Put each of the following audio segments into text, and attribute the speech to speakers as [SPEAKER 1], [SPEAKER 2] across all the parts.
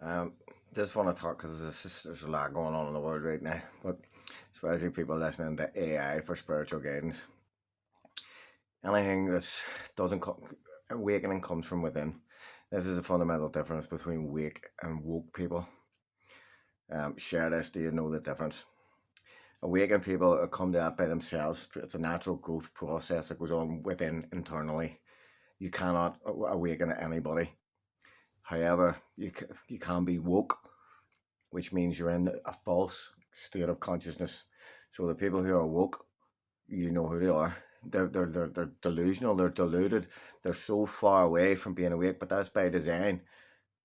[SPEAKER 1] Um, just want to talk because there's a lot going on in the world right now, but especially people listening to AI for spiritual guidance. Anything that doesn't come, awakening comes from within. This is a fundamental difference between wake and woke people. Share this. Do you know the difference? Awakened people come to that by themselves. It's a natural growth process that goes on within internally. You cannot awaken anybody. However, you can be woke, which means you're in a false state of consciousness. So the people who are woke, you know who they are. They're delusional. They're deluded. They're so far away from being awake, but that's by design,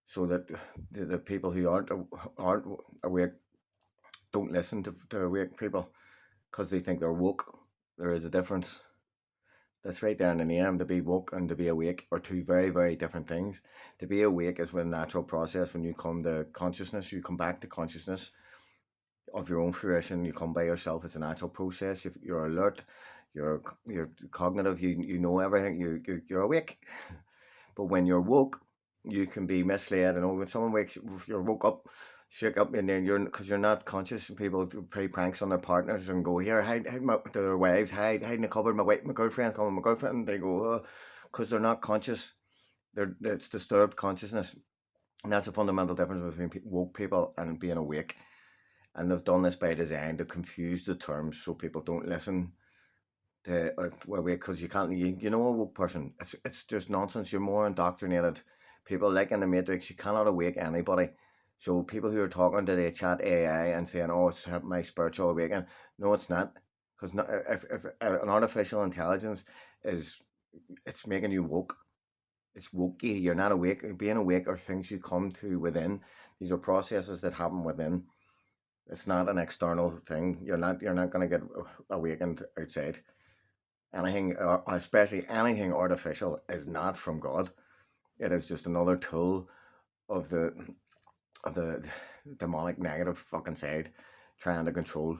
[SPEAKER 1] so that the people who aren't awake don't listen to awake people because they think they're woke. There is a difference. That's right there in the name. To be woke and to be awake are two very, very different things. To be awake is a natural process. When you come to consciousness, you come back to consciousness of your own fruition. You come by yourself. It's a natural process. You're alert. You're cognitive. You know everything. You're awake. But when you're woke, you can be misled. And when someone wakes, you're woke up, shake up, and then because you're not conscious. People play pranks on their partners and go here, hide to their wives, hide in the cupboard. My girlfriend's coming. My girlfriend. And they go, because they're not conscious. It's disturbed consciousness, and that's a fundamental difference between woke people and being awake. And they've done this by design to confuse the terms so people don't listen to well, because you can't. You know, a woke person. It's just nonsense. You're more indoctrinated. People like in the Matrix, you cannot awake anybody. So people who are talking to the chat AI and saying, "Oh, it's my spiritual awakening," no, it's not. Because if an artificial intelligence is, it's making you woke. It's wokey. You're not awake. Being awake are things you come to within. These are processes that happen within. It's not an external thing. You're not going to get awakened outside. Anything, especially anything artificial, is not from God. It is just another tool of the demonic negative fucking side, trying to control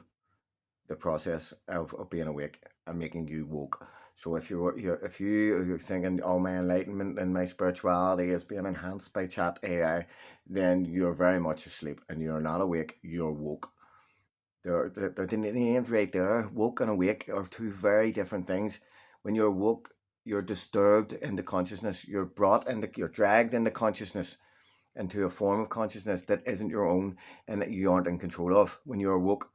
[SPEAKER 1] the process of being awake and making you woke. So if you're thinking, oh, my enlightenment and my spirituality is being enhanced by chat AI, then you're very much asleep and you're not awake. You're woke. The names right there, woke and awake, are two very different things. When you're woke, you're disturbed into consciousness. You're dragged into consciousness, into a form of consciousness that isn't your own and that you aren't in control of. When you're woke,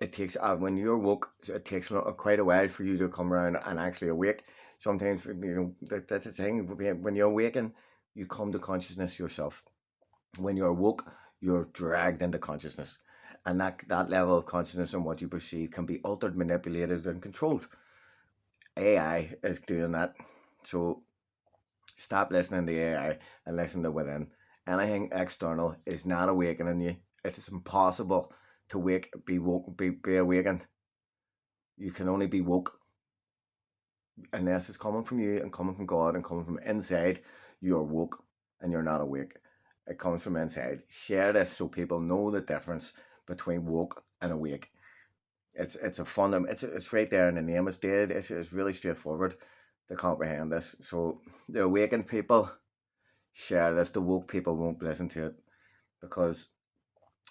[SPEAKER 1] it takes quite a while for you to come around and actually awake. Sometimes, that's the thing. When you awaken, you come to consciousness yourself. When you're woke, you're dragged into consciousness. And that level of consciousness and what you perceive can be altered, manipulated, and controlled. AI is doing that. So stop listening to AI and listen to within. Anything external is not awakening you. It is impossible to be woke, be awakened. You can only be woke unless it's coming from you and coming from God and coming from inside. You're woke and you're not awake. It comes from inside. Share this so people know the difference between woke and awake. It's a fun. It's right there in the name. It's really straightforward to comprehend this. So the awakened people share this. The woke people won't listen to it because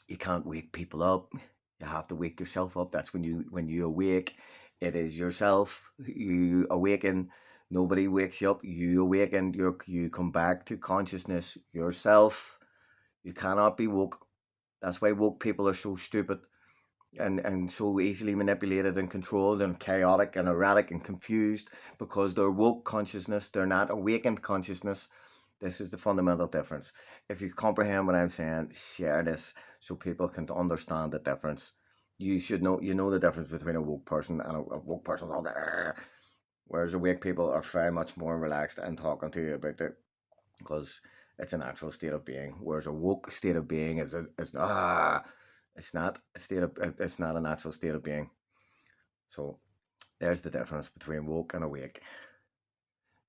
[SPEAKER 1] you can't wake people up. You have to wake yourself up. That's when you awake. It is yourself. You awaken. Nobody wakes you up. You awaken. You come back to consciousness yourself. You cannot be woke. That's why woke people are so stupid and so easily manipulated and controlled and chaotic and erratic and confused because they're woke consciousness. They're not awakened consciousness. This is the fundamental difference. If you comprehend what I'm saying, share this so people can understand the difference. You know the difference between a woke person and a woke person all there. Whereas awake people are very much more relaxed and talking to you about it because it's a natural state of being. Whereas a woke state of being it's not a natural state of being. So there's the difference between woke and awake.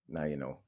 [SPEAKER 1] Now you know.